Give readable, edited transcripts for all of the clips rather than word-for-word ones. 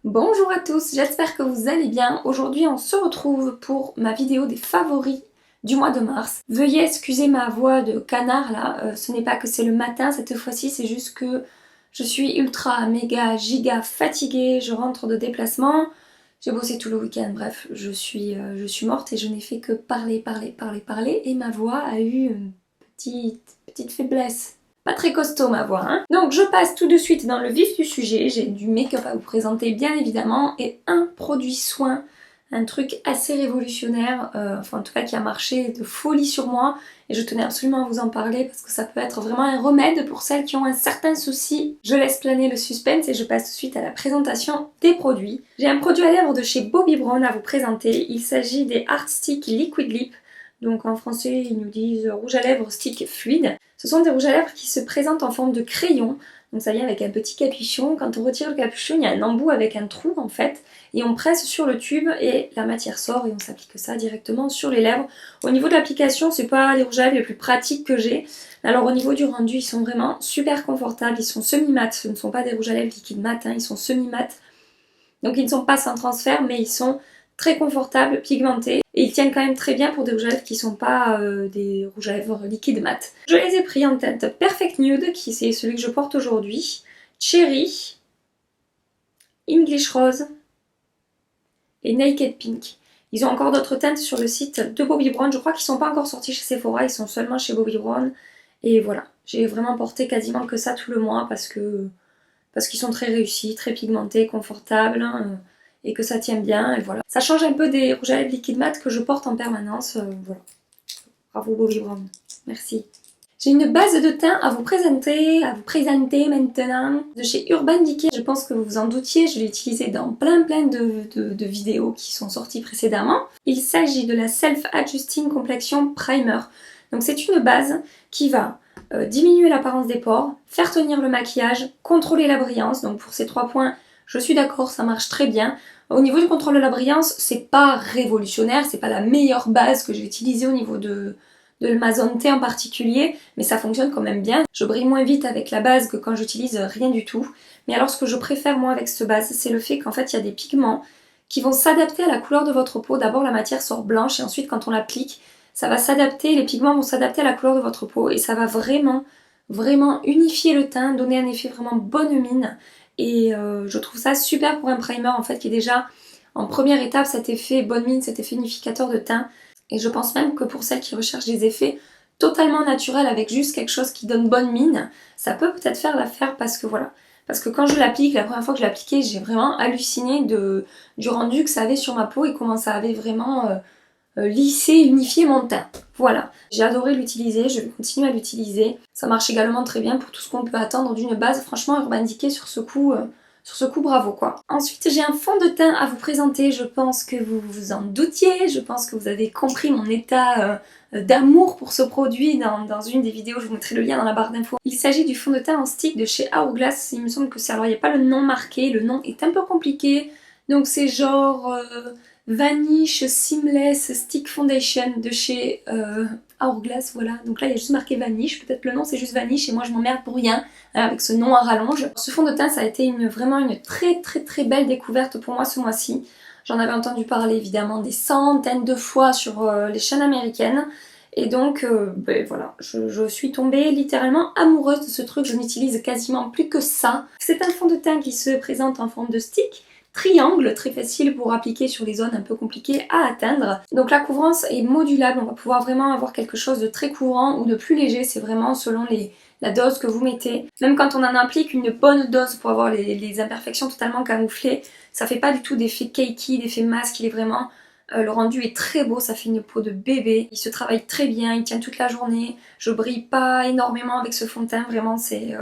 Bonjour à tous, j'espère que vous allez bien. Aujourd'hui on se retrouve pour ma vidéo des favoris du mois de mars. Veuillez excuser ma voix de canard là, ce n'est pas que c'est le matin cette fois-ci, c'est juste que je suis ultra méga giga fatiguée, je rentre de déplacement, j'ai bossé tout le week-end, bref, je suis morte et je n'ai fait que parler et ma voix a eu une petite faiblesse. Pas très costaud ma voix, hein. Donc je passe tout de suite dans le vif du sujet. J'ai du make-up à vous présenter bien évidemment et un produit soin, un truc assez révolutionnaire, enfin en tout cas qui a marché de folie sur moi et je tenais absolument à vous en parler parce que ça peut être vraiment un remède pour celles qui ont un certain souci. Je laisse planer le suspense et je passe tout de suite à la présentation des produits. J'ai un produit à lèvres de chez Bobbi Brown à vous présenter. Il s'agit des Art Stick Liquid Lip. Donc en français ils nous disent rouge à lèvres stick fluide. Ce sont des rouges à lèvres qui se présentent en forme de crayon. Donc ça vient avec un petit capuchon. Quand on retire le capuchon, il y a un embout avec un trou en fait. Et on presse sur le tube et la matière sort et on s'applique ça directement sur les lèvres. Au niveau de l'application, c'est pas les rouges à lèvres les plus pratiques que j'ai. Alors au niveau du rendu, ils sont vraiment super confortables. Ils sont semi-mat. Ce ne sont pas des rouges à lèvres liquides mat, hein. Ils sont semi-mat. Donc ils ne sont pas sans transfert, mais ils sont très confortables, pigmentés. Et ils tiennent quand même très bien pour des rouges à lèvres qui ne sont pas des rouges à lèvres liquides mat. Je les ai pris en teinte Perfect Nude, qui c'est celui que je porte aujourd'hui, Cherry, English Rose et Naked Pink. Ils ont encore d'autres teintes sur le site de Bobbi Brown. Je crois qu'ils ne sont pas encore sortis chez Sephora, ils sont seulement chez Bobbi Brown. Et voilà, j'ai vraiment porté quasiment que ça tout le mois parce qu'ils sont très réussis, très pigmentés, confortables, hein, et que ça tient bien, et voilà. Ça change un peu des rouges à lèvres liquide mat que je porte en permanence, voilà. Bravo Bobbi Brown, merci. J'ai une base de teint à vous présenter maintenant, de chez Urban Decay. Je pense que vous vous en doutiez, je l'ai utilisé dans plein de vidéos qui sont sorties précédemment. Il s'agit de la Self Adjusting Complexion Primer. Donc c'est une base qui va diminuer l'apparence des pores, faire tenir le maquillage, contrôler la brillance. Donc pour ces 3 points, je suis d'accord, ça marche très bien. Au niveau du contrôle de la brillance, c'est pas révolutionnaire, c'est pas la meilleure base que j'ai utilisée au niveau de ma zone T en particulier, mais ça fonctionne quand même bien. Je brille moins vite avec la base que quand j'utilise rien du tout. Mais alors ce que je préfère moi avec cette base, c'est le fait qu'en fait il y a des pigments qui vont s'adapter à la couleur de votre peau. D'abord la matière sort blanche et ensuite quand on l'applique, ça va s'adapter, les pigments vont s'adapter à la couleur de votre peau et ça va vraiment unifier le teint, donner un effet vraiment bonne mine. Et je trouve ça super pour un primer en fait qui est déjà en première étape cet effet bonne mine, cet effet unificateur de teint. Et je pense même que pour celles qui recherchent des effets totalement naturels avec juste quelque chose qui donne bonne mine, ça peut peut-être faire l'affaire parce que voilà. Parce que quand je l'applique, la première fois que je l'ai appliqué, j'ai vraiment halluciné du rendu que ça avait sur ma peau et comment ça avait vraiment lissé, unifié mon teint. Voilà, j'ai adoré l'utiliser, je vais continuer à l'utiliser. Ça marche également très bien pour tout ce qu'on peut attendre d'une base. Franchement, Urban Decay sur ce coup, bravo quoi. Ensuite, j'ai un fond de teint à vous présenter. Je pense que vous vous en doutiez. Je pense que vous avez compris mon état d'amour pour ce produit dans une des vidéos. Je vous mettrai le lien dans la barre d'infos. Il s'agit du fond de teint en stick de chez Hourglass. Il me semble que c'est... Alors, il n'y a pas le nom marqué. Le nom est un peu compliqué. Donc, c'est genre Vanish Seamless Stick Foundation de chez Hourglass. Voilà. Donc là, il y a juste marqué Vanish. Peut-être le nom, c'est juste Vanish et moi, je m'emmerde pour rien avec ce nom à rallonge. Ce fond de teint, ça a été vraiment une très belle découverte pour moi ce mois-ci. J'en avais entendu parler évidemment des centaines de fois sur les chaînes américaines. Et donc, ben voilà, je suis tombée littéralement amoureuse de ce truc. Je n'utilise quasiment plus que ça. C'est un fond de teint qui se présente en forme de stick. Triangle, très facile pour appliquer sur les zones un peu compliquées à atteindre. Donc la couvrance est modulable, on va pouvoir vraiment avoir quelque chose de très courant ou de plus léger, c'est vraiment selon la dose que vous mettez. Même quand on en applique une bonne dose pour avoir les imperfections totalement camouflées, ça fait pas du tout d'effet cakey, d'effet masque, il est vraiment... le rendu est très beau, ça fait une peau de bébé, il se travaille très bien, il tient toute la journée, je brille pas énormément avec ce fond de teint, vraiment c'est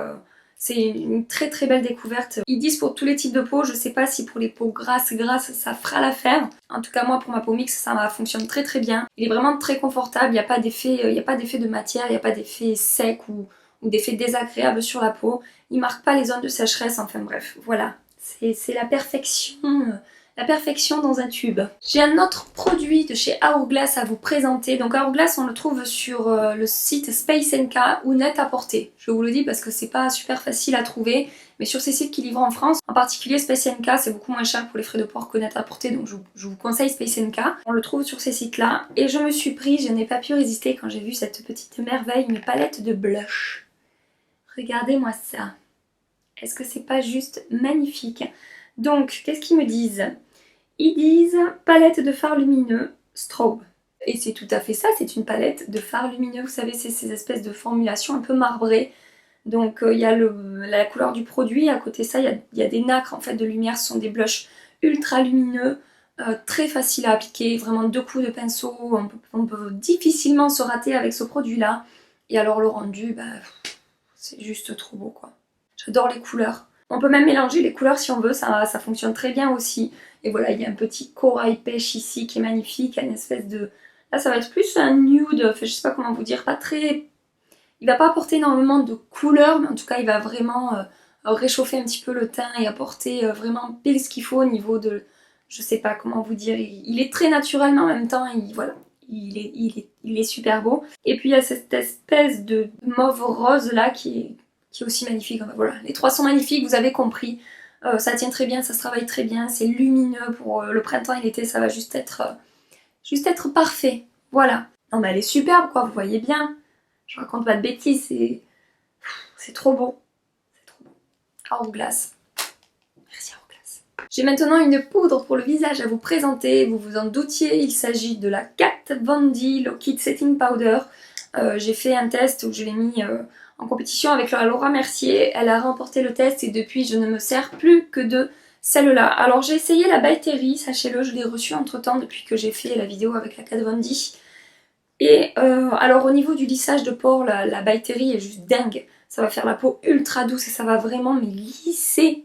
une très belle découverte. Ils disent pour tous les types de peau, je sais pas si pour les peaux grasses ça fera l'affaire. En tout cas moi pour ma peau mixte ça fonctionne très bien. Il est vraiment très confortable, il n'y a pas d'effet de matière, il n'y a pas d'effet sec ou d'effet désagréable sur la peau. Il marque pas les zones de sécheresse, enfin bref, voilà. C'est la perfection La perfection dans un tube. J'ai un autre produit de chez Hourglass à vous présenter. Donc Hourglass, on le trouve sur le site Space NK ou Net-à-Porter. Je vous le dis parce que c'est pas super facile à trouver. Mais sur ces sites qui livrent en France, en particulier Space NK, c'est beaucoup moins cher pour les frais de port que Net-à-Porter. Donc je vous conseille Space NK. On le trouve sur ces sites-là. Et je me suis pris, je n'ai pas pu résister quand j'ai vu cette petite merveille, une palette de blush. Regardez-moi ça. Est-ce que c'est pas juste magnifique? Donc, qu'est-ce qu'ils me disent? Ils disent palette de fard lumineux strobe. Et c'est tout à fait ça, c'est une palette de fard lumineux. Vous savez, c'est ces espèces de formulations un peu marbrées. Donc il y a la couleur du produit, à côté de ça il y a des nacres en fait de lumière, ce sont des blushs ultra lumineux, très faciles à appliquer, vraiment 2 coups de pinceau, on peut difficilement se rater avec ce produit là. Et alors le rendu, bah, c'est juste trop beau quoi. J'adore les couleurs. On peut même mélanger les couleurs si on veut, ça fonctionne très bien aussi. Et voilà, il y a un petit corail pêche ici qui est magnifique, une espèce de... Là ça va être plus un nude, enfin, je sais pas comment vous dire, pas très... Il va pas apporter énormément de couleurs, mais en tout cas il va vraiment réchauffer un petit peu le teint et apporter vraiment pile ce qu'il faut au niveau de... Je sais pas comment vous dire, il est très naturel mais en même temps, voilà, il est super beau. Et puis il y a cette espèce de mauve rose là qui est aussi magnifique. Enfin, voilà, les trois sont magnifiques, vous avez compris. Ça tient très bien, ça se travaille très bien, c'est lumineux pour le printemps et l'été, ça va juste être parfait. Voilà. Non mais elle est superbe quoi, vous voyez bien. Je raconte pas de bêtises, c'est trop beau. C'est trop beau. Hourglass. Merci Hourglass. J'ai maintenant une poudre pour le visage à vous présenter. Vous vous en doutiez, il s'agit de la Kat Von D Low-Key Setting Powder. J'ai fait un test où je l'ai mis en compétition avec la Laura Mercier. Elle a remporté le test et depuis je ne me sers plus que de celle-là. Alors j'ai essayé la By Terry, sachez-le, je l'ai reçue entre temps depuis que j'ai fait la vidéo avec la Kat Von D. Et alors au niveau du lissage de pores, la By Terry est juste dingue. Ça va faire la peau ultra douce et ça va vraiment mais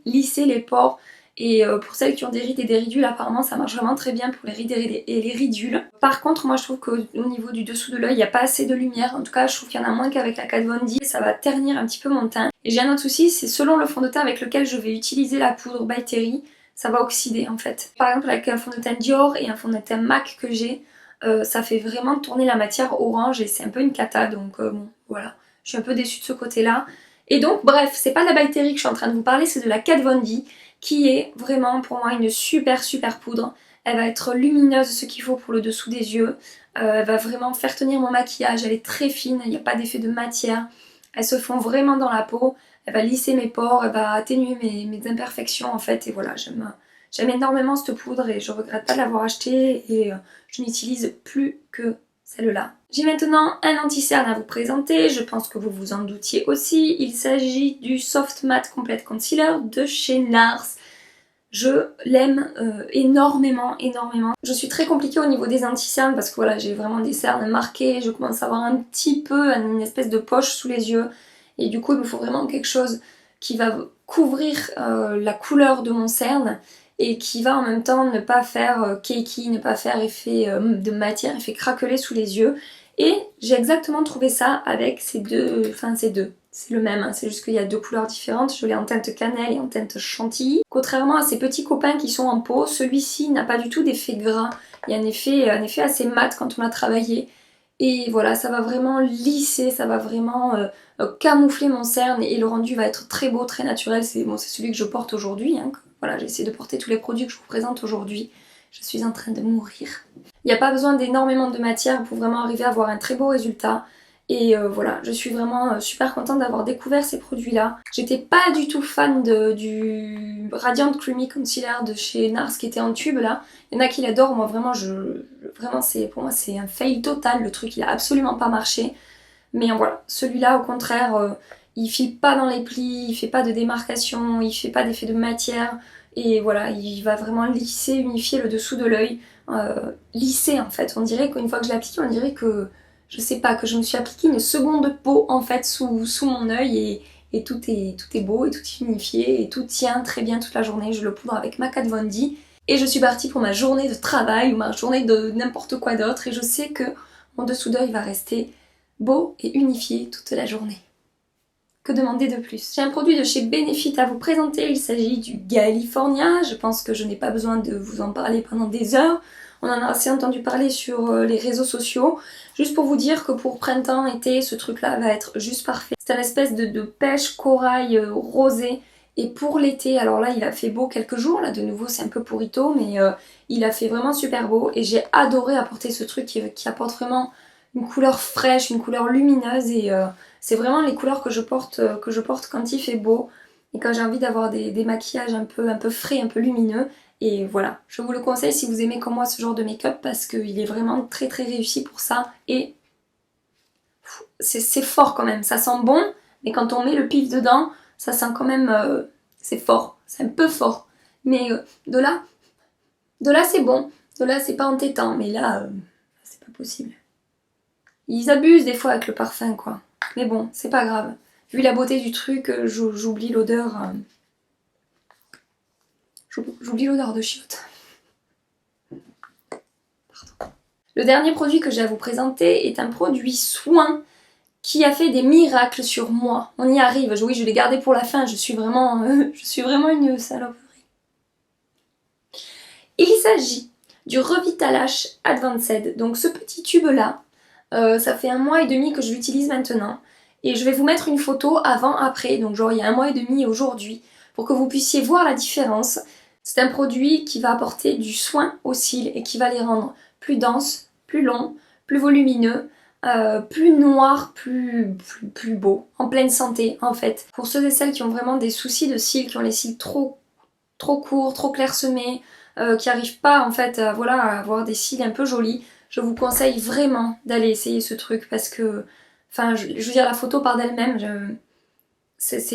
lisser les pores. Et pour celles qui ont des rides et des ridules, apparemment ça marche vraiment très bien pour les rides et les ridules. Par contre, moi je trouve qu'au niveau du dessous de l'œil, il n'y a pas assez de lumière. En tout cas, je trouve qu'il y en a moins qu'avec la Kat Von D. Ça va ternir un petit peu mon teint. Et j'ai un autre souci, c'est selon le fond de teint avec lequel je vais utiliser la poudre By Terry, ça va oxyder en fait. Par exemple avec un fond de teint Dior et un fond de teint MAC que j'ai, ça fait vraiment tourner la matière orange et c'est un peu une cata, donc bon voilà, je suis un peu déçue de ce côté là. Et donc bref, c'est pas de la By Terry que je suis en train de vous parler, c'est de la Kat Von D qui est vraiment pour moi une super poudre. Elle va être lumineuse, ce qu'il faut pour le dessous des yeux, elle va vraiment faire tenir mon maquillage, elle est très fine, il n'y a pas d'effet de matière, elle se fond vraiment dans la peau, elle va lisser mes pores, elle va atténuer mes imperfections en fait, et voilà, j'aime énormément cette poudre et je regrette pas de l'avoir achetée et je n'utilise plus que celle-là. J'ai maintenant un anti-cerne à vous présenter, je pense que vous vous en doutiez aussi. Il s'agit du Soft Matte Complete Concealer de chez NARS. Je l'aime énormément. Je suis très compliquée au niveau des anti-cernes parce que voilà, j'ai vraiment des cernes marquées, je commence à avoir un petit peu une espèce de poche sous les yeux et du coup il me faut vraiment quelque chose qui va couvrir la couleur de mon cerne et qui va en même temps ne pas faire cakey, ne pas faire effet de matière, effet craquelé sous les yeux. Et j'ai exactement trouvé ça avec ces deux, c'est le même, hein, c'est juste qu'il y a deux couleurs différentes, je l'ai en teinte cannelle et en teinte chantilly. Contrairement à ces petits copains qui sont en pot, celui-ci n'a pas du tout d'effet gras, il y a un effet assez mat quand on l'a travaillé. Et voilà, ça va vraiment lisser, ça va vraiment camoufler mon cerne et le rendu va être très beau, très naturel. C'est bon, celui que je porte aujourd'hui, hein. Voilà, j'essaie de porter tous les produits que je vous présente aujourd'hui. Je suis en train de mourir. Il n'y a pas besoin d'énormément de matière pour vraiment arriver à avoir un très beau résultat. Et voilà, je suis vraiment super contente d'avoir découvert ces produits-là. J'étais pas du tout fan du Radiant Creamy Concealer de chez NARS qui était en tube là. Il y en a qui l'adorent, moi vraiment, pour moi c'est un fail total. Le truc il a absolument pas marché. Mais voilà, celui-là au contraire, il file pas dans les plis, il fait pas de démarcation, il fait pas d'effet de matière. Et voilà, il va vraiment lisser, unifier le dessous de l'œil. Lisser en fait, on dirait qu'une fois que je l'applique, on dirait que, je sais pas, que je me suis appliqué une seconde peau en fait sous mon œil et tout est beau et tout est unifié et tout tient très bien toute la journée. Je le poudre avec ma Kat Von D et je suis partie pour ma journée de travail ou ma journée de n'importe quoi d'autre et je sais que mon dessous d'œil va rester beau et unifié toute la journée. Que demander de plus? J'ai un produit de chez Benefit à vous présenter, il s'agit du California. Je pense que je n'ai pas besoin de vous en parler pendant des heures. On en a assez entendu parler sur les réseaux sociaux. Juste pour vous dire que pour printemps, été, ce truc-là va être juste parfait. C'est un espèce de pêche corail rosé. Et pour l'été, alors là il a fait beau quelques jours, là de nouveau c'est un peu pourrito, mais il a fait vraiment super beau. Et j'ai adoré apporter ce truc qui apporte vraiment une couleur fraîche, une couleur lumineuse. Et c'est vraiment les couleurs que je porte quand il fait beau. Et quand j'ai envie d'avoir des maquillages un peu frais, un peu lumineux. Et voilà, je vous le conseille si vous aimez comme moi ce genre de make-up parce qu'il est vraiment très très réussi pour ça. Et c'est fort quand même, ça sent bon, mais quand on met le pif dedans, ça sent quand même... c'est fort, c'est un peu fort. Mais de là c'est bon, de là c'est pas entêtant, mais là, c'est pas possible. Ils abusent des fois avec le parfum quoi. Mais bon, c'est pas grave. Vu la beauté du truc, j'oublie l'odeur... J'oublie l'odeur de chiottes. Pardon. Le dernier produit que j'ai à vous présenter est un produit soin qui a fait des miracles sur moi. On y arrive. Oui, je l'ai gardé pour la fin. Je suis vraiment une saloperie. Il s'agit du Revitalash Advanced. Donc ce petit tube-là, ça fait 1 mois et demi que je l'utilise maintenant. Et je vais vous mettre une photo avant-après. Donc genre il y a 1 mois et demi aujourd'hui pour que vous puissiez voir la différence. C'est un produit qui va apporter du soin aux cils et qui va les rendre plus denses, plus longs, plus volumineux, plus noirs, plus beaux, en pleine santé en fait. Pour ceux et celles qui ont vraiment des soucis de cils, qui ont les cils trop courts, trop clairsemés, qui n'arrivent pas en fait à avoir des cils un peu jolis, je vous conseille vraiment d'aller essayer ce truc parce que, enfin je veux dire la photo par d'elle-même,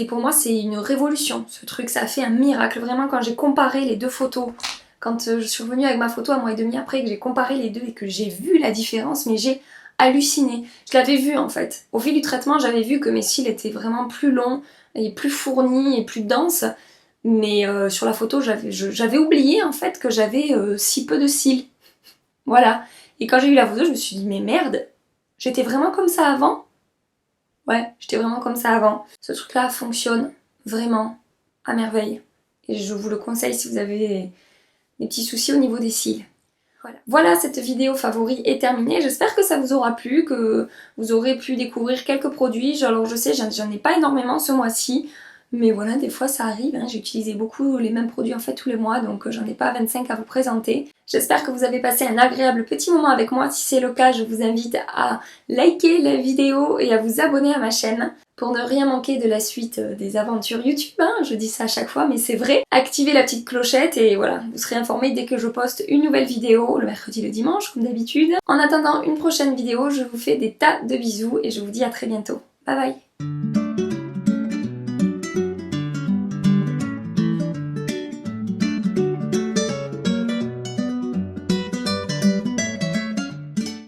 pour moi c'est une révolution ce truc, ça a fait un miracle. Vraiment quand j'ai comparé les deux photos, quand je suis revenue avec ma photo 1 mois et demi après, que j'ai comparé les deux et que j'ai vu la différence, mais j'ai halluciné. Je l'avais vu en fait. Au fil du traitement j'avais vu que mes cils étaient vraiment plus longs et plus fournis et plus denses, mais sur la photo j'avais oublié en fait que j'avais si peu de cils. Voilà. Et quand j'ai vu la photo je me suis dit mais merde, j'étais vraiment comme ça avant? Ouais, j'étais vraiment comme ça avant. Ce truc-là fonctionne vraiment à merveille. Et je vous le conseille si vous avez des petits soucis au niveau des cils. Voilà, cette vidéo favori est terminée. J'espère que ça vous aura plu, que vous aurez pu découvrir quelques produits. Alors je sais, j'en ai pas énormément ce mois-ci. Mais voilà, des fois ça arrive, hein. J'ai utilisé beaucoup les mêmes produits en fait tous les mois, donc j'en ai pas 25 à vous présenter. J'espère que vous avez passé un agréable petit moment avec moi. Si c'est le cas, je vous invite à liker la vidéo et à vous abonner à ma chaîne pour ne rien manquer de la suite des aventures YouTube, hein. Je dis ça à chaque fois, mais c'est vrai. Activez la petite clochette et voilà, vous serez informés dès que je poste une nouvelle vidéo, le mercredi, le dimanche, comme d'habitude. En attendant une prochaine vidéo, je vous fais des tas de bisous et je vous dis à très bientôt. Bye bye!